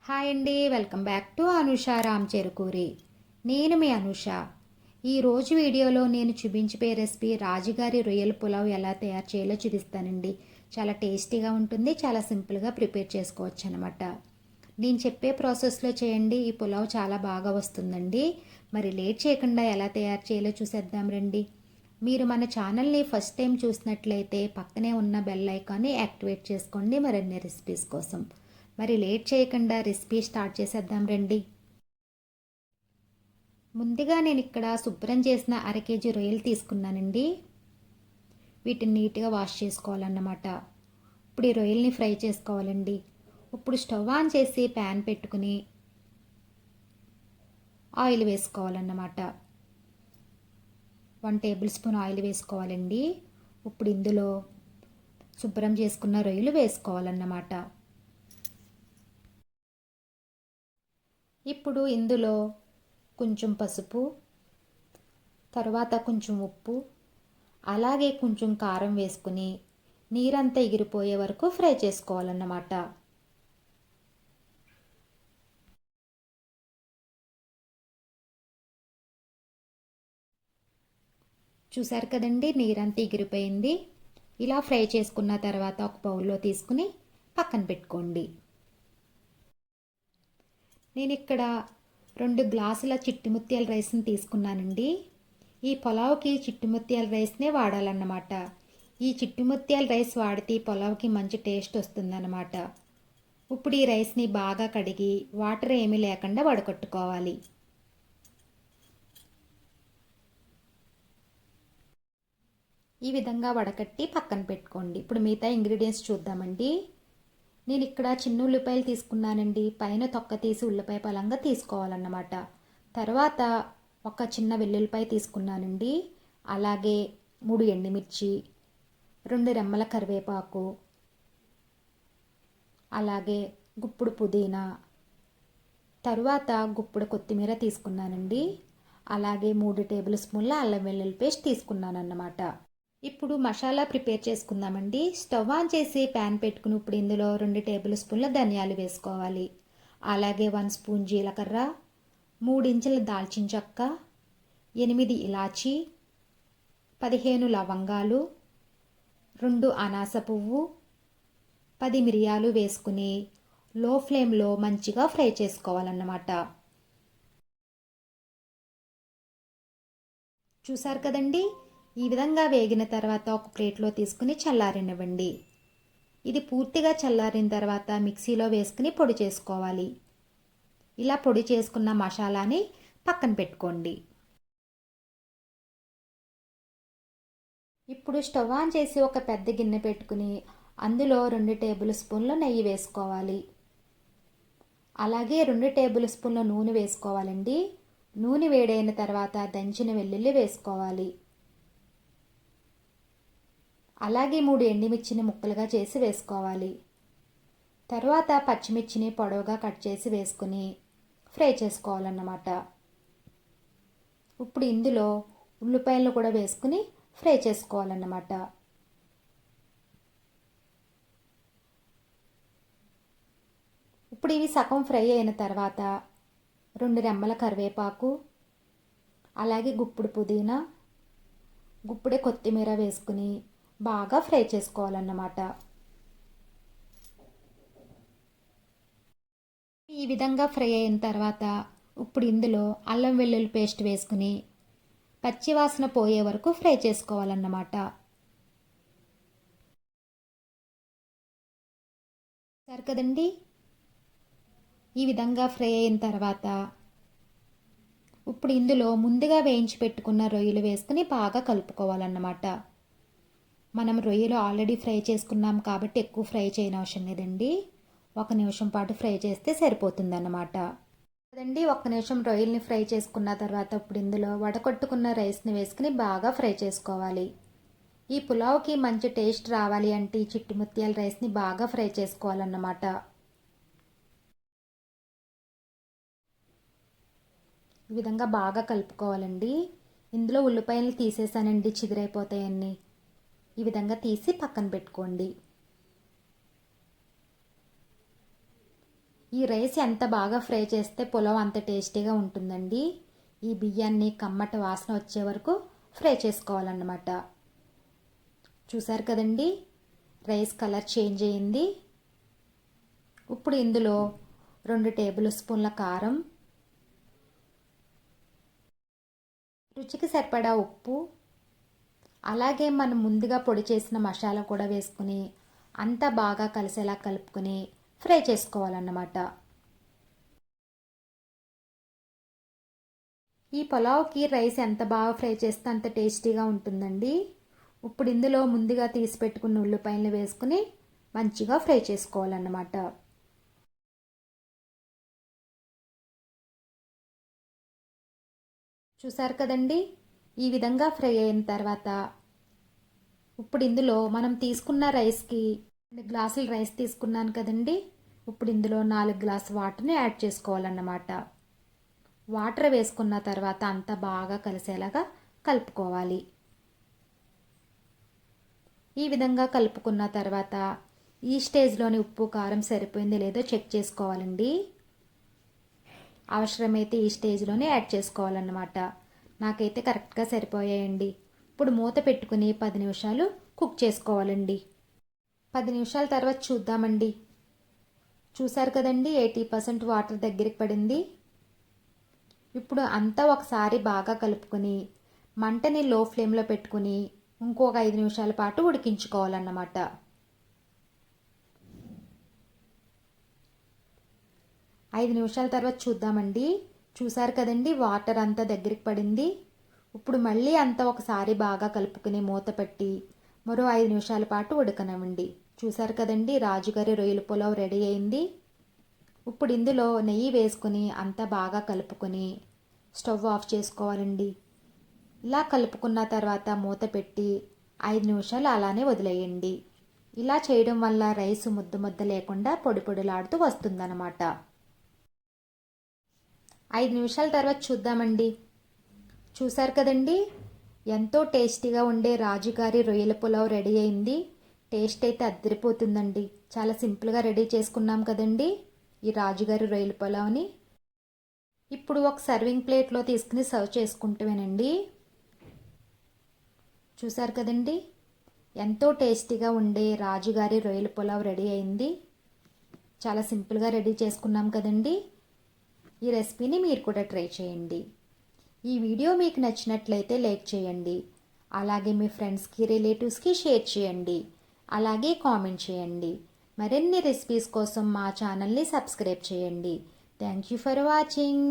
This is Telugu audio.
హాయ్ అండి, welcome back to Anusha Ram Cherukuri. నేను మీ అనుష. ఈరోజు వీడియోలో నేను చూపించే రెసిపీ రాజుగారి రొయ్యల పులావ్ ఎలా తయారు చేయాలో చూపిస్తానండి. చాలా టేస్టీగా ఉంటుంది, చాలా సింపుల్గా ప్రిపేర్ చేసుకోవచ్చు అనమాట. నేను చెప్పే ప్రాసెస్లో చేయండి, ఈ పులావ్ చాలా బాగా వస్తుందండి. మరి లేట్ చేయకుండా ఎలా తయారు చేయాలో చూసేద్దాం రండి. మీరు మన ఛానల్ని ఫస్ట్ టైం చూసినట్లయితే పక్కనే ఉన్న బెల్ ఐకాన్ని యాక్టివేట్ చేసుకోండి మరిన్ని రెసిపీస్ కోసం. మరి లేట్ చేయకుండా రెసిపీ స్టార్ట్ చేసేద్దాం రండి. ముందుగా నేను ఇక్కడ శుభ్రం చేసిన 1/2 కేజీ రొయ్యలు తీసుకున్నానండి. వీటిని నీట్గా వాష్ చేసుకోవాలన్నమాట. ఇప్పుడు ఈ రొయ్యల్ని ఫ్రై చేసుకోవాలండి. ఇప్పుడు స్టవ్ ఆన్ చేసి ప్యాన్ పెట్టుకుని ఆయిల్ వేసుకోవాలన్నమాట. 1 టేబుల్ స్పూన్ ఆయిల్ వేసుకోవాలండి. ఇప్పుడు ఇందులో శుభ్రం చేసుకున్న రొయ్యలు వేసుకోవాలన్నమాట. ఇప్పుడు ఇందులో కొంచెం పసుపు, తర్వాత కొంచెం ఉప్పు, అలాగే కొంచెం కారం వేసుకుని నీరంతా ఎగిరిపోయే వరకు ఫ్రై చేసుకోవాలన్నమాట. చూసారు కదండి, నీరంతా ఎగిరిపోయింది. ఇలా ఫ్రై చేసుకున్న తర్వాత ఒక బౌల్లో తీసుకుని పక్కన పెట్టుకోండి. నేను ఇక్కడ 2 గ్లాసుల చిట్టి ముత్యాల రైస్ని తీసుకున్నానండి. ఈ పులావ్కి చిట్టి ముత్యాల రైస్నే వాడాలన్నమాట. ఈ చిట్టి ముత్యాల రైస్ వాడితే పులావ్కి మంచి టేస్ట్ వస్తుందన్నమాట. ఇప్పుడు ఈ రైస్ని బాగా కడిగి వాటర్ ఏమీ లేకుండా వడకట్టుకోవాలి. ఈ విధంగా వడకట్టి పక్కన పెట్టుకోండి. ఇప్పుడు మిగతా ఇంగ్రీడియంట్స్ చూద్దామండి. నేను ఇక్కడ చిన్న ఉల్లిపాయలు తీసుకున్నానండి. పైన తొక్క తీసి ఉల్లిపాయ పలంగా తీసుకోవాలన్నమాట. తర్వాత ఒక చిన్న వెల్లుల్లిపాయ తీసుకున్నానండి. అలాగే 3 ఎండుమిర్చి, 2 రెమ్మల కరివేపాకు, అలాగే గుప్పుడు పుదీనా, తర్వాత గుప్పుడు కొత్తిమీర తీసుకున్నానండి. అలాగే 3 టేబుల్ స్పూన్ల అల్లం వెల్లుల్లి పేస్ట్ తీసుకున్నానన్నమాట. ఇప్పుడు మసాలా ప్రిపేర్ చేసుకుందామండి. స్టవ్ ఆన్ చేసి ప్యాన్ పెట్టుకుని ఇప్పుడు ఇందులో 2 టేబుల్ స్పూన్ల ధనియాలు వేసుకోవాలి. అలాగే 1 స్పూన్ జీలకర్ర, 3 ఇంచుల దాల్చిన చెక్క, 8 ఇలాచీ, 15 లవంగాలు, 2 అనాస పువ్వు, 10 మిరియాలు వేసుకుని లో ఫ్లేమ్లో మంచిగా ఫ్రై చేసుకోవాలన్నమాట. చూసారు కదండి, ఈ విధంగా వేగిన తర్వాత ఒక ప్లేట్లో తీసుకుని చల్లారనివ్వండి. ఇది పూర్తిగా చల్లారిన తర్వాత మిక్సీలో వేసుకుని పొడి చేసుకోవాలి. ఇలా పొడి చేసుకున్న మసాలాని పక్కన పెట్టుకోండి. ఇప్పుడు స్టవ్ ఆన్ చేసి ఒక పెద్ద గిన్నె పెట్టుకుని అందులో 2 టేబుల్ స్పూన్ల నెయ్యి వేసుకోవాలి. అలాగే 2 టేబుల్ స్పూన్ల నూనె వేసుకోవాలండి. నూనె వేడైన తర్వాత దంచిన వెల్లుల్లి వేసుకోవాలి. అలాగే 3 ఎండుమిర్చిని ముక్కలుగా చేసి వేసుకోవాలి. తర్వాత పచ్చిమిర్చిని పొడవుగా కట్ చేసి వేసుకుని ఫ్రై చేసుకోవాలన్నమాట. ఇప్పుడు ఇందులో ఉల్లిపాయలను కూడా వేసుకుని ఫ్రై చేసుకోవాలన్నమాట. ఇప్పుడు ఇవి సగం ఫ్రై అయిన తర్వాత 2 రెమ్మల కరివేపాకు, అలాగే గుప్పుడు పుదీనా, గుప్పుడే కొత్తిమీర వేసుకుని బాగా ఫ్రై చేసుకోవాలన్నమాట. ఈ విధంగా ఫ్రై అయిన తర్వాత ఇప్పుడు ఇందులో అల్లం వెల్లుల్లి పేస్ట్ వేసుకుని పచ్చివాసన పోయే వరకు ఫ్రై చేసుకోవాలన్నమాట. సరే కదండి, ఈ విధంగా ఫ్రై అయిన తర్వాత ఇప్పుడు ఇందులో ముందుగా వేయించి పెట్టుకున్న రొయ్యలు వేసుకుని బాగా కలుపుకోవాలన్నమాట. మనం రొయ్యలు ఆల్రెడీ ఫ్రై చేసుకున్నాం కాబట్టి ఎక్కువ ఫ్రై చేయనవసరం లేదండి. 1 నిమిషం పాటు ఫ్రై చేస్తే సరిపోతుందన్నమాట. కదండి, 1 నిమిషం రొయ్యల్ని ఫ్రై చేసుకున్న తర్వాత ఇప్పుడు ఇందులో వడకొట్టుకున్న రైస్ని వేసుకుని బాగా ఫ్రై చేసుకోవాలి. ఈ పులావ్కి మంచి టేస్ట్ రావాలి అంటే ఈ చిట్టి ముత్యాల రైస్ని బాగా ఫ్రై చేసుకోవాలన్నమాట. ఈ విధంగా బాగా కలుపుకోవాలండి. ఇందులో ఉల్లిపాయలు తీసేసానండి, చిదిరైపోతాయన్నీ. ఈ విధంగా తీసి పక్కన పెట్టుకోండి. ఈ రైస్ ఎంత బాగా ఫ్రై చేస్తే పులావ్ అంత టేస్టీగా ఉంటుందండి. ఈ బియ్యాన్ని కమ్మటి వాసన వచ్చే వరకు ఫ్రై చేసుకోవాలన్నమాట. చూసారు కదండి, రైస్ కలర్ చేంజ్ అయ్యింది. ఇప్పుడు ఇందులో 2 టేబుల్ స్పూన్ల కారం, రుచికి సరిపడా ఉప్పు, అలాగే మనం ముందుగా పొడి చేసిన మసాలా కూడా వేసుకుని అంతా బాగా కలిసేలా కలుపుకొని ఫ్రై చేసుకోవాలన్నమాట. ఈ పులావ్కి రైస్ ఎంత బాగా ఫ్రై చేస్తే అంత టేస్టీగా ఉంటుందండి. ఇప్పుడు ఇందులో ముందుగా తీసి పెట్టుకున్న ఉల్లిపాయలు వేసుకుని మంచిగా ఫ్రై చేసుకోవాలన్నమాట. చూసారు కదండి, ఈ విధంగా ఫ్రై అయిన తర్వాత ఇప్పుడు ఇందులో మనం తీసుకున్న రైస్కి 2 గ్లాసులు రైస్ తీసుకున్నాను కదండి. ఇప్పుడు ఇందులో 4 గ్లాసు వాటర్ని యాడ్ చేసుకోవాలన్నమాట. వాటర్ వేసుకున్న తర్వాత అంతా బాగా కలిసేలాగా కలుపుకోవాలి. ఈ విధంగా కలుపుకున్న తర్వాత ఈ స్టేజ్లోని ఉప్పు కారం సరిపోయిందో లేదో చెక్ చేసుకోవాలండి. అవసరమైతే ఈ స్టేజ్లోనే యాడ్ చేసుకోవాలన్నమాట. నాకైతే కరెక్ట్గా సరిపోయాయండి. ఇప్పుడు మూత పెట్టుకుని 10 నిమిషాలు కుక్ చేసుకోవాలండి. 10 నిమిషాల తర్వాత చూద్దామండి. చూసారు కదండి, 80% వాటర్ దగ్గరికి పడింది. ఇప్పుడు అంతా ఒకసారి బాగా కలుపుకొని మంటని లో ఫ్లేమ్లో పెట్టుకుని ఇంకొక 5 నిమిషాల పాటు ఉడికించుకోవాలన్నమాట. 5 నిమిషాల తర్వాత చూద్దామండి. చూసారు కదండి, వాటర్ అంతా దగ్గరికి పడింది. ఇప్పుడు మళ్ళీ అంతా ఒకసారి బాగా కలుపుకుని మూత పెట్టి మరో 5 నిమిషాల పాటు ఉడకనివ్వండి. చూసారు కదండి, రాజుగారి రొయ్యల పులావ్ రెడీ అయింది. ఇప్పుడు ఇందులో నెయ్యి వేసుకుని అంతా బాగా కలుపుకొని స్టవ్ ఆఫ్ చేసుకోవాలండి. ఇలా కలుపుకున్న తర్వాత మూత పెట్టి 5 నిమిషాలు అలానే వదిలేయండి. ఇలా చేయడం వల్ల రైస్ ముద్ద ముద్ద లేకుండా పొడి పొడిలాడుతూ వస్తుందన్నమాట. 5 నిమిషాల తర్వాత చూద్దామండి. చూసారు కదండి, ఎంతో టేస్టీగా ఉండే రాజుగారి రొయ్యల పులావ్ రెడీ అయింది. టేస్ట్ అయితే అద్దరిపోతుందండి. చాలా సింపుల్గా రెడీ చేసుకున్నాం కదండి ఈ రాజుగారి రొయ్యల పులావ్ని. ఇప్పుడు ఒక సర్వింగ్ ప్లేట్లో తీసుకుని సర్వ్ చేసుకుంటేనండి. చూసారు కదండి, ఎంతో టేస్టీగా ఉండే రాజుగారి రొయ్యల పులావ్ రెడీ అయింది. చాలా సింపుల్గా రెడీ చేసుకున్నాం కదండి. ఈ రెసిపీని మీరు కూడా ట్రై చేయండి. ఈ వీడియో మీకు నచ్చినట్లయితే లైక్ చేయండి. అలాగే మీ ఫ్రెండ్స్కి రిలేటివ్స్కి షేర్ చేయండి. అలాగే కామెంట్ చేయండి. మరిన్ని రెసిపీస్ కోసం మా ఛానల్ని సబ్స్క్రైబ్ చేయండి. Thank you for watching.